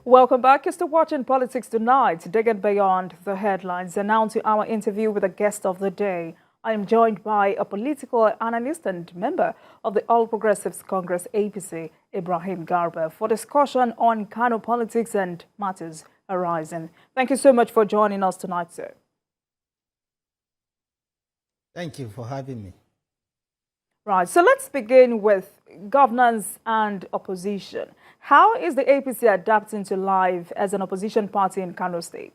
Welcome back. You're still watching Politics Tonight, digging beyond the headlines. And now to our interview with the guest of the day. I am joined by a political analyst and member of the All Progressives Congress APC, Ibrahim Garba, for discussion on Kano politics and matters arising. Thank you so much for joining us tonight, sir. Thank you for having me. Right, so let's begin with governance and opposition. How is the APC adapting to life as an opposition party in Kano State?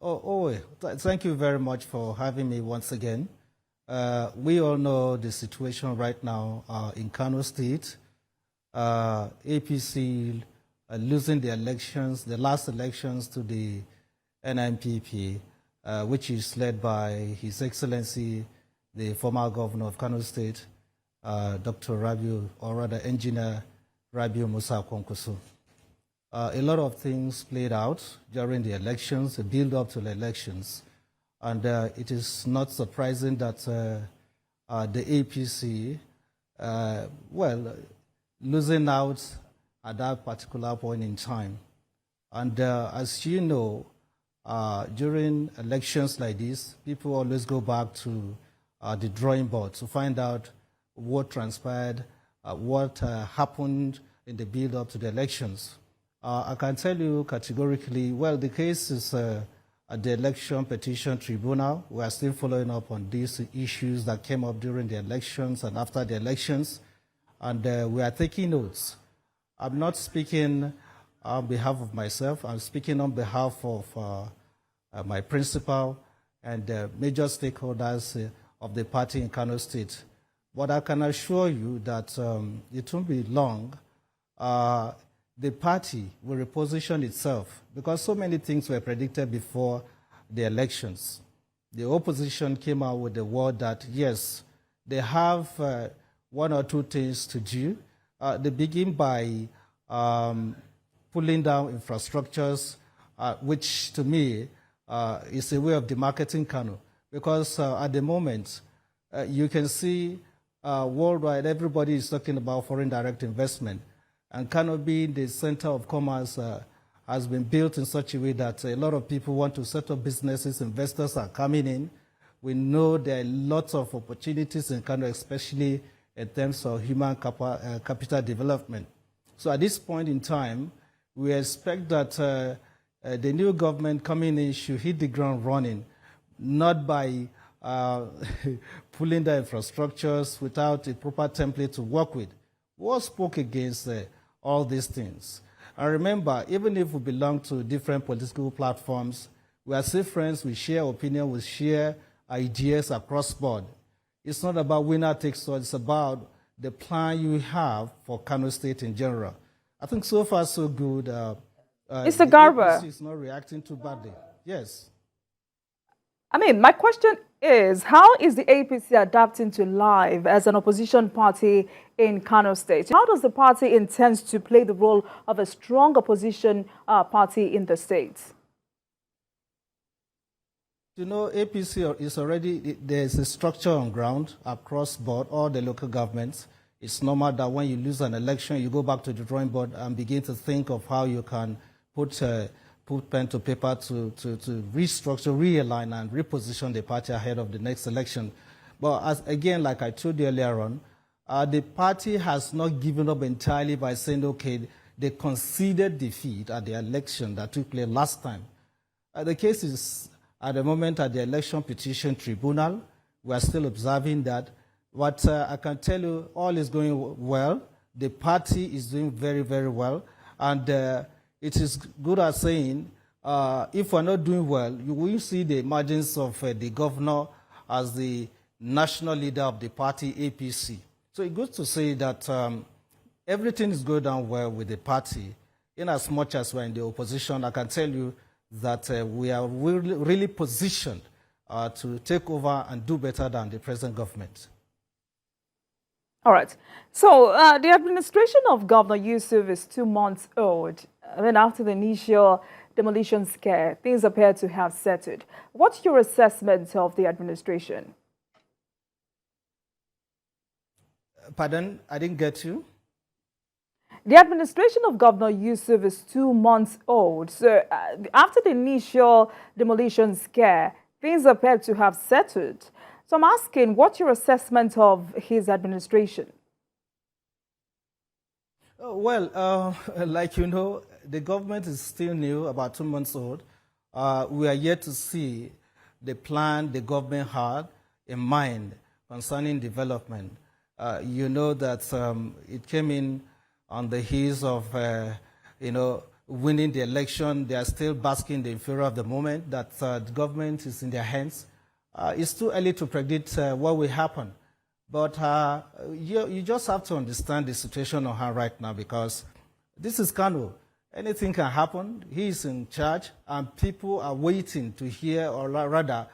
Thank you very much for having me once again. We all know the situation right now in Kano State. APC losing the elections, the last elections to the NNPP, which is led by His Excellency, the former governor of Kano State, Dr. Rabiu, or rather Engineer Rabiu Musa Kwankwaso. A lot of things played out during the elections, the build-up to the elections, and it is not surprising that the APC, losing out at that particular point in time. And as you know, during elections like this, people always go back to the drawing board to find out what transpired, what happened in the build-up to the elections. I can tell you categorically, well, the case is at the Election Petition Tribunal. We are still following up on these issues that came up during the elections and after the elections, and we are taking notes. I'm not speaking on behalf of myself. I'm speaking on behalf of my principal and major stakeholders of the party in Kano State. But I can assure you that it won't be long. The party will reposition itself because so many things were predicted before the elections. The opposition came out with the word that, yes, they have one or two things to do. They begin by pulling down infrastructures, which to me is a way of demarketing Kano. Because at the moment, you can see worldwide, everybody is talking about foreign direct investment. And Kano being the center of commerce has been built in such a way that a lot of people want to set up businesses, investors are coming in. We know there are lots of opportunities in Kano, especially in terms of human capital development. So at this point in time, we expect that the new government coming in should hit the ground running, not by pulling the infrastructures without a proper template to work with. What spoke against all these things? And remember, even if we belong to different political platforms, we are still friends, we share opinion, we share ideas across board. It's not about winner takes all, it's about the plan you have for Kano State in general. I think so far so good. Mr. Garba is not reacting too badly. Yes. I mean, my question is, how is the APC adapting to life as an opposition party in Kano State? How does the party intend to play the role of a strong opposition party in the state? You know, APC is already, there's a structure on ground across board, all the local governments. It's normal that when you lose an election, you go back to the drawing board and begin to think of how you can put pen to paper to restructure, realign, and reposition the party ahead of the next election. But again, like I told you earlier on, the party has not given up entirely by saying, okay, they conceded defeat at the election that took place last time. The case is, at the moment, at the Election Petition Tribunal. We are still observing that. But I can tell you, all is going well. The party is doing very, very well. And it is good at saying, if we're not doing well, you will see the emergence of the governor as the national leader of the party, APC. So it's good to say that everything is going down well with the party. In as much as we're in the opposition, I can tell you that we are really positioned to take over and do better than the present government. All right. So the administration of Governor Yusuf is 2 months old. I mean, after the initial demolition scare, things appear to have settled. What's your assessment of the administration? Pardon? I didn't get you. The administration of Governor Yusuf is 2 months old. So after the initial demolition scare, things appear to have settled. So I'm asking, what's your assessment of his administration? Well, like you know, the government is still new, about 2 months old. We are yet to see the plan the government had in mind concerning development. You know that it came in on the heels of, winning the election. They are still basking the inferior of the moment that the government is in their hands. It's too early to predict what will happen. But you just have to understand the situation on hand right now, because this is Kano. Anything can happen. He is in charge, and people are waiting to hear, or rather,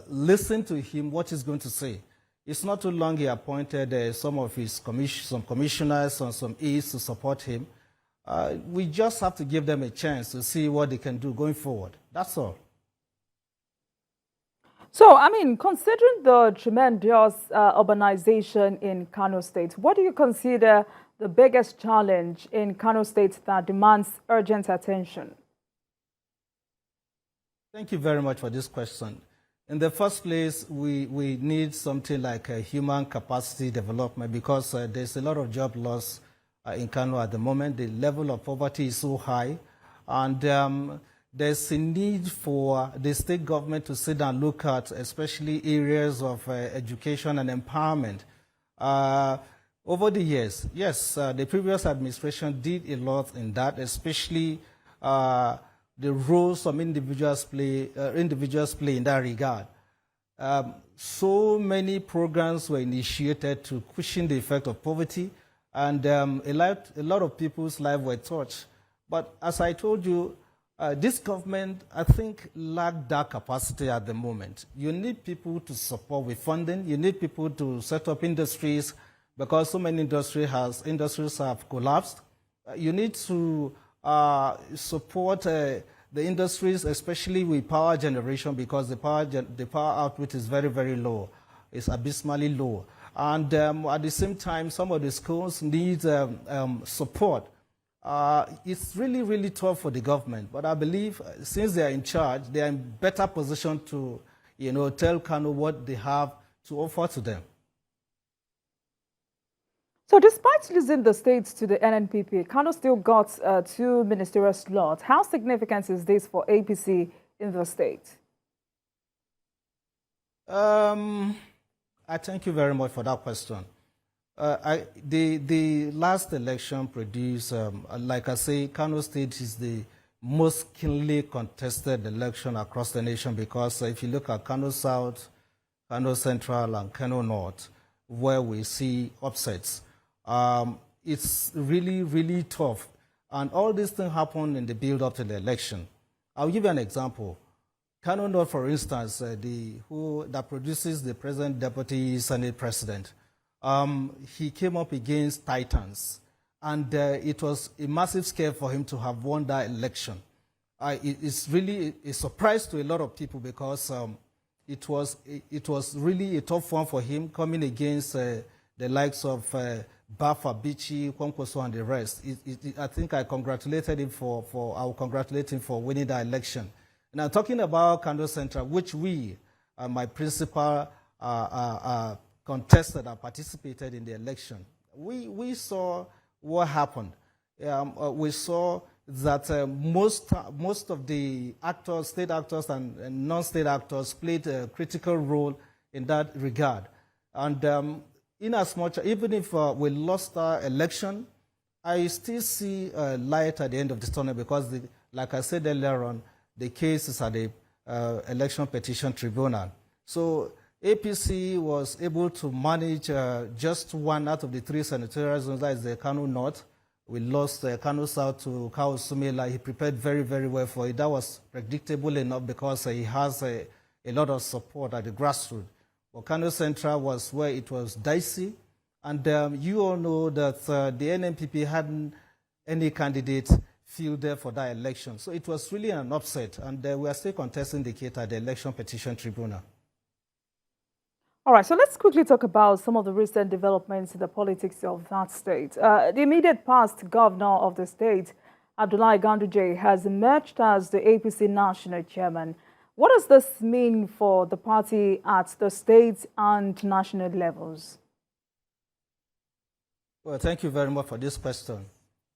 listen to him, what he's going to say. It's not too long he appointed some of his commissioners and some aides to support him. We just have to give them a chance to see what they can do going forward. That's all. So, I mean, considering the tremendous urbanization in Kano State, what do you consider the biggest challenge in Kano State that demands urgent attention? Thank you very much for this question. In the first place, we need something like a human capacity development, because there's a lot of job loss in Kano at the moment. The level of poverty is so high, and there's a need for the state government to sit and look at especially areas of education and empowerment. Over the years, yes, the previous administration did a lot in that, especially the role some individuals play in that regard. So many programs were initiated to cushion the effect of poverty, and a lot of people's lives were touched. But as I told you, this government, I think, lacked that capacity at the moment. You need people to support with funding. You need people to set up industries, because so many industries have collapsed. You need to support the industries, especially with power generation, because the power output is very, very low. It's abysmally low. And at the same time, some of the schools need support. It's really, really tough for the government, but I believe since they are in charge, they are in better position to, tell Kano what they have to offer to them. So despite losing the states to the NNPP, Kano still got 2 ministerial slots. How significant is this for APC in the state? I thank you very much for that question. The last election produced, like I say, Kano State is the most keenly contested election across the nation, because if you look at Kano South, Kano Central, and Kano North, where we see upsets, it's really, really tough. And all these things happen in the build-up to the election. I'll give you an example. Kano North, for instance, that produces the present Deputy Senate President, he came up against Titans, and it was a massive scare for him to have won that election. It's really a surprise to a lot of people, because it was really a tough one for him, coming against the likes of Bafa, Bichi, Kwankwaso, and the rest. I think I will congratulate him for winning that election. Now, talking about Kano Central, which my principal contested and participated in the election, we saw what happened. We saw that most of the actors, state actors and non-state actors, played a critical role in that regard. And in as much, even if we lost our election, I still see a light at the end of the tunnel, because, like I said earlier on, the case is at the Election Petition Tribunal. So APC was able to manage just 1 out of the 3 senatorial zones, that is the Kano North. We lost Kano South to Kao Sumela. He prepared very, very well for it. That was predictable enough, because he has a lot of support at the grassroots. But Kano Central was where it was dicey. And you all know that the NNPP hadn't any candidate fielded for that election. So it was really an upset. And we are still contesting the case at the Election Petition Tribunal. All right, so let's quickly talk about some of the recent developments in the politics of that state. The immediate past governor of the state, Abdullahi Ganduje, has emerged as the APC national chairman. What does this mean for the party at the state and national levels? Well, thank you very much for this question.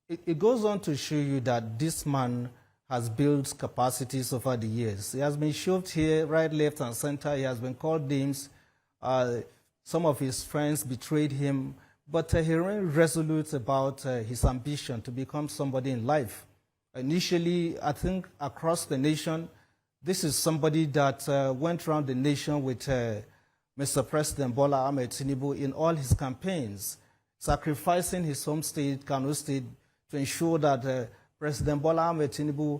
It goes on to show you that this man has built capacities over the years. He has been shoved here, right, left, and center. He has been called names. Some of his friends betrayed him, but he remained resolute about his ambition to become somebody in life. Initially, I think across the nation, this is somebody that went around the nation with Mr. President Bola Ahmed Tinubu in all his campaigns, sacrificing his home state, Kano State, to ensure that President Bola Ahmed Tinubu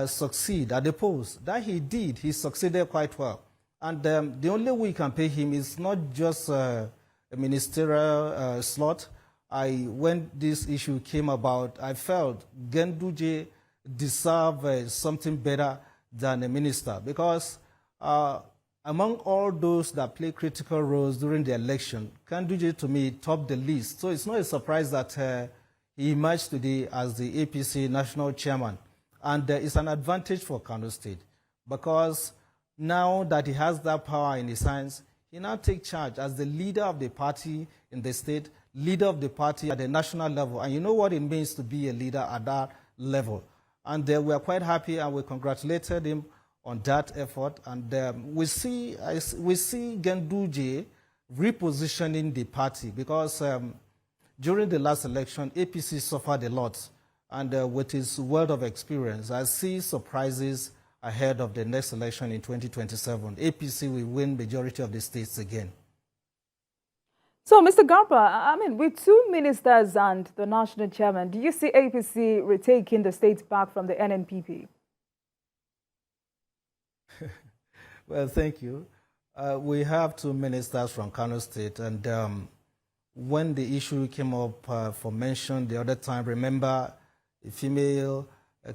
succeed at the post. That he did. He succeeded quite well. And the only way you can pay him is not just a ministerial slot. When this issue came about, I felt Ganduje deserved something better than a minister, because among all those that play critical roles during the election, Ganduje, to me, topped the list. So it's not a surprise that he emerged today as the APC national chairman. And it's an advantage for Kano State, because now that he has that power in his hands, he now takes charge as the leader of the party in the state, leader of the party at the national level. And you know what it means to be a leader at that level. And we are quite happy, and we congratulated him on that effort. And we see Ganduje repositioning the party, because during the last election, APC suffered a lot. And with his wealth of experience, I see surprises ahead of the next election in 2027. APC will win majority of the states again. So, Mr. Garba, I mean, with two ministers and the national chairman, do you see APC retaking the states back from the NNPP? Well, thank you. We have two ministers from Kano State, and when the issue came up for mention the other time, remember, a female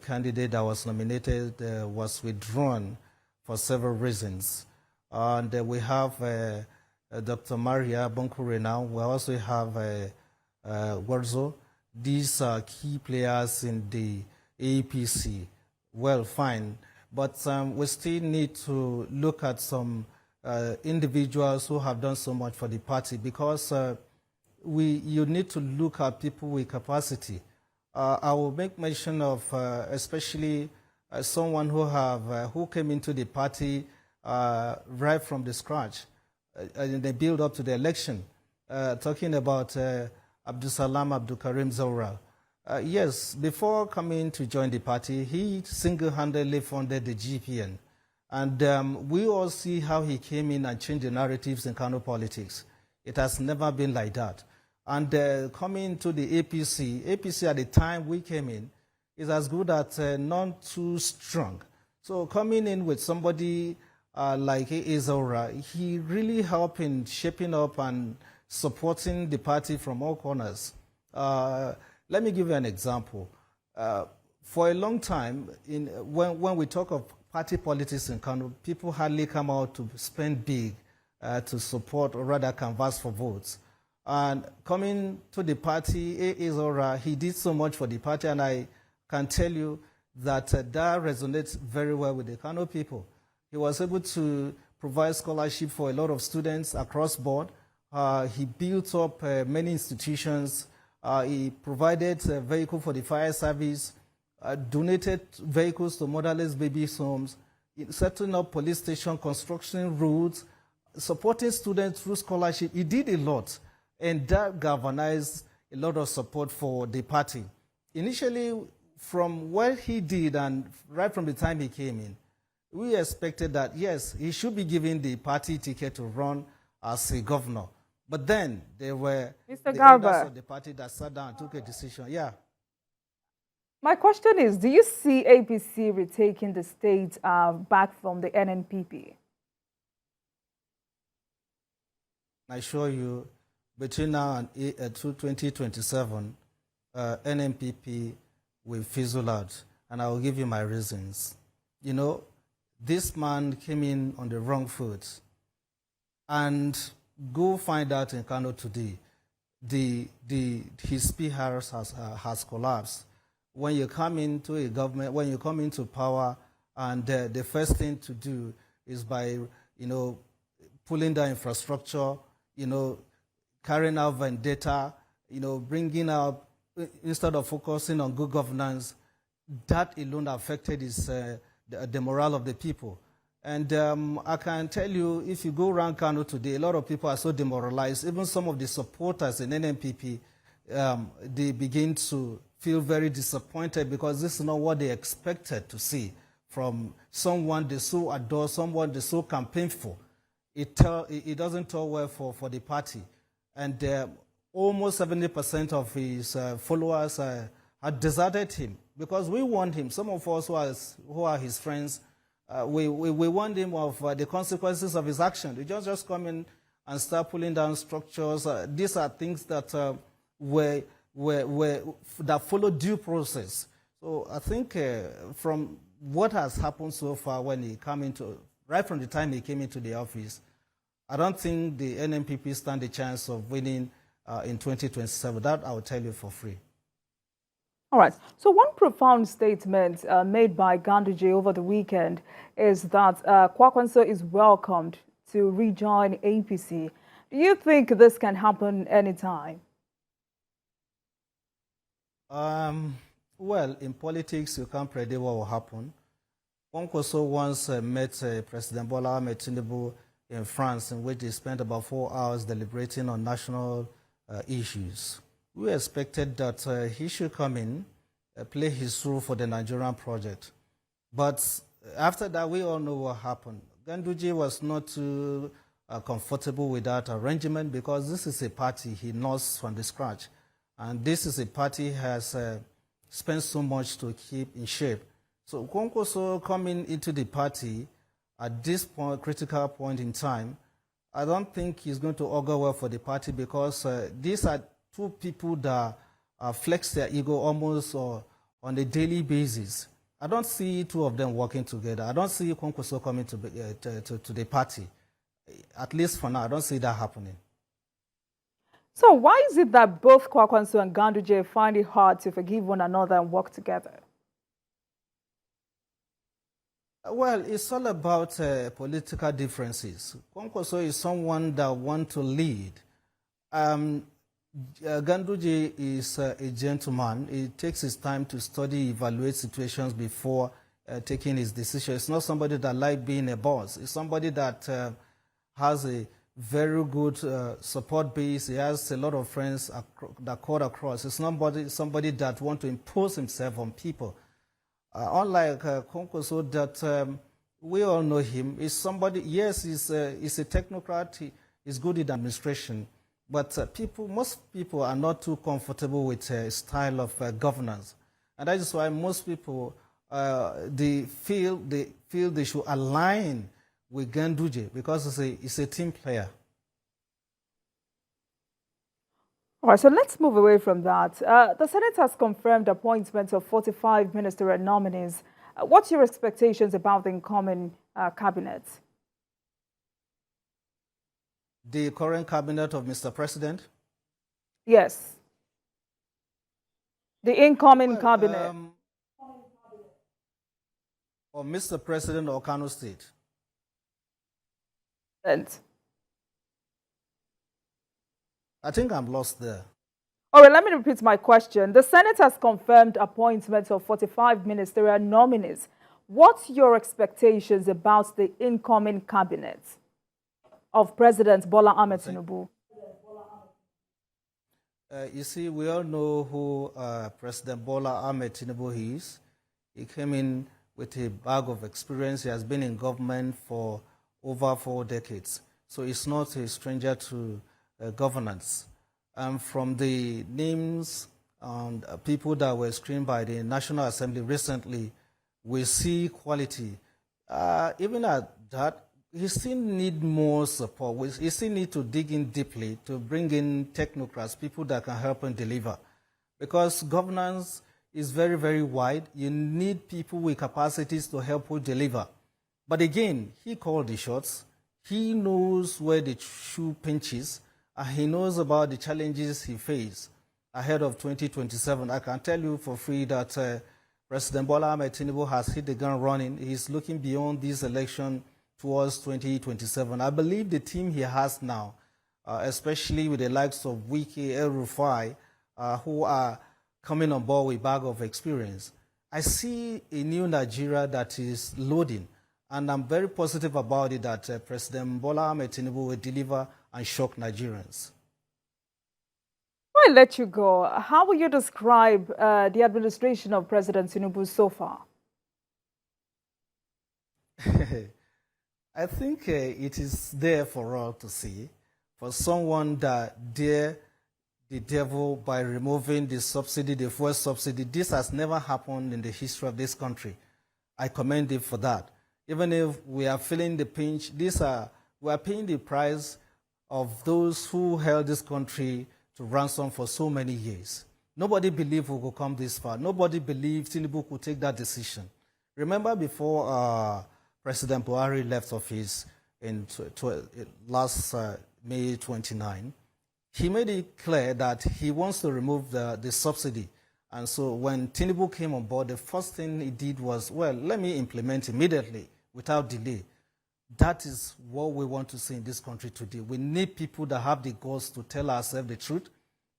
candidate that was nominated was withdrawn for several reasons. And we have Dr. Maria Bonkure now. We also have Warzo. These are key players in the APC. Well, fine. But we still need to look at some individuals who have done so much for the party, because you need to look at people with capacity. I will make mention of especially someone who came into the party right from the scratch in the build up to the election. Talking about Abdusalam Abdulkarim Zawra. Yes, before coming to join the party, he single-handedly funded the GPN. And we all see how he came in and changed the narratives in Kano politics. It has never been like that. And coming to the APC at the time we came in is as good as not too strong. So coming in with somebody like Ezora, he really helped in shaping up and supporting the party from all corners. Let me give you an example. For a long time, when we talk of party politics in Kano, people hardly come out to spend big to support or rather canvass for votes. And coming to the party, Ezora, he did so much for the party, and I can tell you that that resonates very well with the Kano people. He was able to provide scholarship for a lot of students across board. He built up many institutions. He provided a vehicle for the fire service, donated vehicles to motherless babies' homes, setting up police station, construction roads, supporting students through scholarship. He did a lot, and that galvanized a lot of support for the party. Initially, from what he did and right from the time he came in, we expected that, yes, he should be given the party ticket to run as a governor. But then there were Mr. the Garba, members of the party that sat down and took a decision. Yeah. my question is, do you see APC retaking the states back from the NNPP? I assure you, between now and 2027, NNPP will fizzle out, and I will give you my reasons. You know, this man came in on the wrong foot. And go find out in Kano today, his PR has collapsed. When you come into a government, when you come into power, and the first thing to do is by, pulling down infrastructure, carrying out vendetta, bringing up, instead of focusing on good governance, that alone affected the morale of the people. And I can tell you, if you go around Kano today, a lot of people are so demoralized. Even some of the supporters in NNPP, they begin to feel very disappointed because this is not what they expected to see from someone they so adore, someone they so campaign for. It doesn't tell well for the party. And almost 70% of his followers had deserted him because we warned him. Some of us who are his friends, we warned him of the consequences of his action. They just come in and start pulling down structures. These are things that that follow due process. So I think from what has happened so far when he came into, right from the time he came into the office, I don't think the NNPP stand a chance of winning in 2027. That I will tell you for free. All right. So one profound statement made by Ganduje over the weekend is that Kwakwanso is welcomed to rejoin APC. Do you think this can happen anytime? Well, in politics, you can't predict what will happen. Kwakwanso once met President Bola Ahmed Tinubu in France, in which they spent about 4 hours deliberating on national issues. We expected that he should come in, play his role for the Nigerian project. But after that, we all know what happened. Ganduje was not too comfortable with that arrangement because this is a party he knows from the scratch. And this is a party he has spent so much to keep in shape. So Kwakwanso coming into the party at this point, critical point in time, I don't think he's going to augur well for the party because these are two people that flex their ego almost on a daily basis. I don't see two of them working together. I don't see Kwakwanso coming to the party. At least for now, I don't see that happening. So why is it that both Kwakwanso and Ganduje find it hard to forgive one another and work together? Well, it's all about political differences. Kwakwanso is someone that wants to lead. Ganduje is a gentleman. He takes his time to study, evaluate situations before taking his decision. It's not somebody that likes being a boss. It's somebody that has a very good support base. He has a lot of friends that cut across. It's somebody that wants to impose himself on people. Unlike Kwakwanso, that we all know him, is somebody, yes, he's a technocrat, he's good in administration, but most people are not too comfortable with his style of governance. And that is why most people, they feel they should align with Ganduje because it's a team player. All right, so let's move away from that. The Senate has confirmed appointments of 45 ministerial nominees. What's your expectations about the incoming cabinet? The current cabinet of Mr. President? Yes. The incoming cabinet. Or Mr. President or Kano State? I think I'm lost there. All right, let me repeat my question. The Senate has confirmed appointments of 45 ministerial nominees. What's your expectations about the incoming cabinet of President Bola Ahmed Tinubu? You see, we all know who President Bola Ahmed Tinubu is. He came in with a bag of experience. He has been in government for over 4 decades. So he's not a stranger to governance. From the names and people that were screened by the National Assembly recently, we see quality. Even at that, he still need more support. He still need to dig in deeply to bring in technocrats, people that can help him deliver. Because governance is very, very wide. You need people with capacities to help you deliver. But again, he called the shots. He knows where the shoe pinches, and he knows about the challenges he faces ahead of 2027. I can tell you for free that President Bola Ahmed Tinubu has hit the ground running. He's looking beyond this election towards 2027. I believe the team he has now, especially with the likes of Wiki, El-Rufai, who are coming on board with a bag of experience, I see a new Nigeria that is loading. And I'm very positive about it that President Bola Ahmed Tinubu will deliver and shock Nigerians. I'll let you go. How will you describe the administration of President Tinubu so far? I think it is there for all to see. For someone that dare the devil by removing the subsidy, the fuel subsidy, this has never happened in the history of this country. I commend him for that. Even if we are feeling the pinch, we are paying the price of those who held this country to ransom for so many years. Nobody believed we could come this far. Nobody believed Tinubu could take that decision. Remember before President Buhari left office in last May 29, he made it clear that he wants to remove the subsidy. And so when Tinubu came on board, the first thing he did was, well, let me implement immediately without delay. That is what we want to see in this country today. We need people that have the guts to tell ourselves the truth,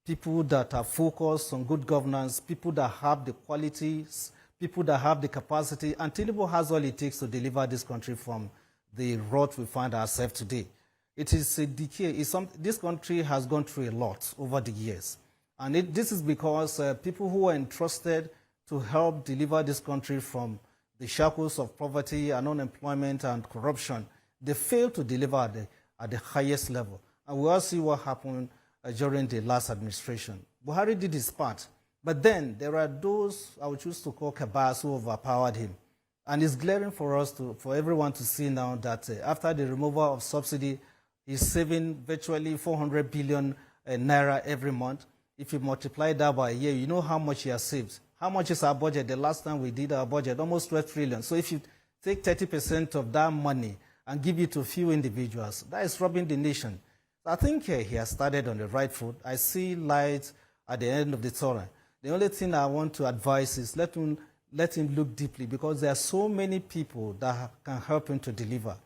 people that are focused on good governance, people that have the qualities, people that have the capacity, and Tinubu has all it takes to deliver this country from the rot we find ourselves today. It is a decay. This country has gone through a lot over the years. And this is because people who are entrusted to help deliver this country from the shackles of poverty and unemployment and corruption, they fail to deliver at the highest level. And we all see what happened during the last administration. Buhari did his part. But then there are those I would choose to call cabals who overpowered him. And it's glaring for us, for everyone to see now that after the removal of subsidy, he's saving virtually 400 billion naira every month. If you multiply that by a year, you know how much he has saved. How much is our budget? The last time we did our budget, almost 12 trillion. So if you take 30% of that money and give it to a few individuals, that is robbing the nation. I think he has started on the right foot. I see light at the end of the tunnel. The only thing I want to advise is let him look deeply, because there are so many people that can help him to deliver,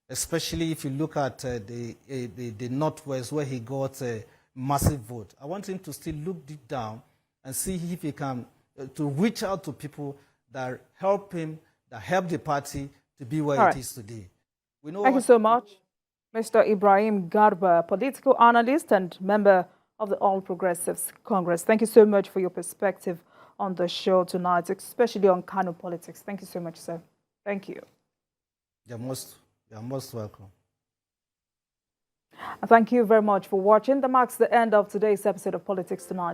especially if you look at the Northwest, where he got a massive vote. I want him to still look deep down and see if he can to reach out to people that help him, that help the party to be where it is today. Thank you so much, Mr. Ibrahim Garba, political analyst and member of the All Progressives Congress. Thank you so much for your perspective on the show tonight, especially on Kano politics. Thank you so much, sir. Thank you. You're most welcome. Thank you very much for watching. That marks the end of today's episode of Politics Tonight.